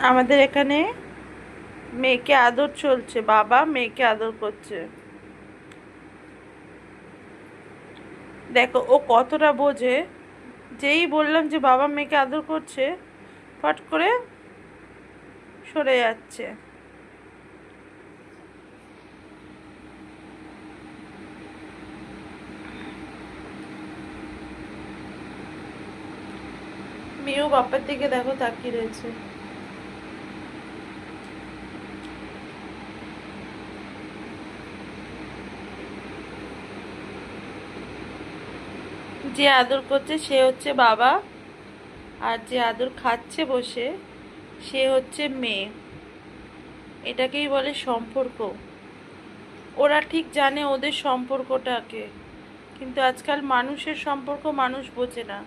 আমাদের এখানে মেয়েকে আদর চলছে, বাবা মেয়েকে আদর করছে। দেখো ও কতটা বোঝে। যেই বললাম যে বাবা মেয়েকে আদর করছে, ফট করে সরে যাচ্ছে। মেয়েও বাবার দিকে দেখো তাকিয়ে রয়েছে। যে আদর করছে সে হচ্ছে বাবা, আর যে আদর খাচ্ছে বসে সে হচ্ছে মেয়ে। এটাকেই বলে সম্পর্ক। ওরা ঠিক জানে ওদের সম্পর্কটাকে, কিন্তু আজকাল মানুষের সম্পর্ক মানুষ বোঝে না।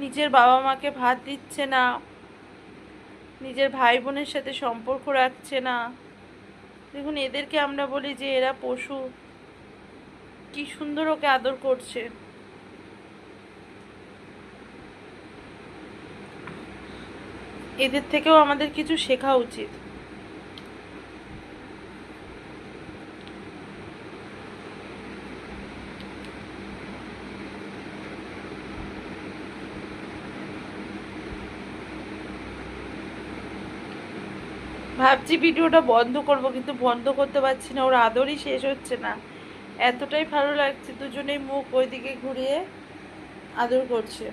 নিজের বাবা মাকে ভাত দিচ্ছে না, নিজের ভাই বোনের সাথে সম্পর্ক রাখছে না। দেখুন এদেরকে আমরা বলি যে এরা পশু, কি সুন্দর ওকে আদর করছে। এদের থেকেও আমাদের কিছু শেখা উচিত। ভাবছি ভিডিওটা বন্ধ করব, কিন্তু বন্ধ করতে পারছি না, ওর আদরই শেষ হচ্ছে না। এতটাই ভালো লাগছে, দুজনেই মুখ ওইদিকে ঘুরিয়ে আদর করছে।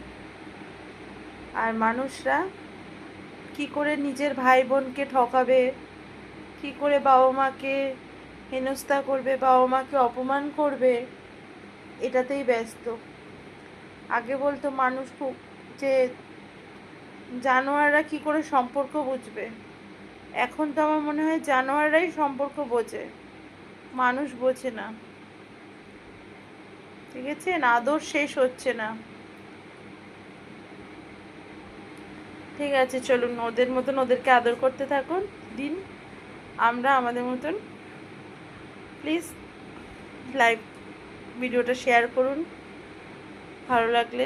আর মানুষরা কি করে নিজের ভাই বোনকে ঠকাবে, কি করে বাবা মাকে হেনস্থা করবে, বাবা মাকে অপমান করবে, এটাতেই ব্যস্ত। আগে বলতো মানুষ খুব যে জানোয়াররা কি করে সম্পর্ক বুঝবে, এখন তো আমার মনে হয় জানোয়াররাই সম্পর্ক বোঝে, মানুষ বোঝে না। ঠিক আছে, আদর শেষ হচ্ছে না। ঠিক আছে, চলুন ওদের মতন ওদেরকে আদর করতে থাকুন দিন, আমরা আমাদের মতন। প্লিজ লাইভ ভিডিওটা শেয়ার করুন ভালো লাগলে।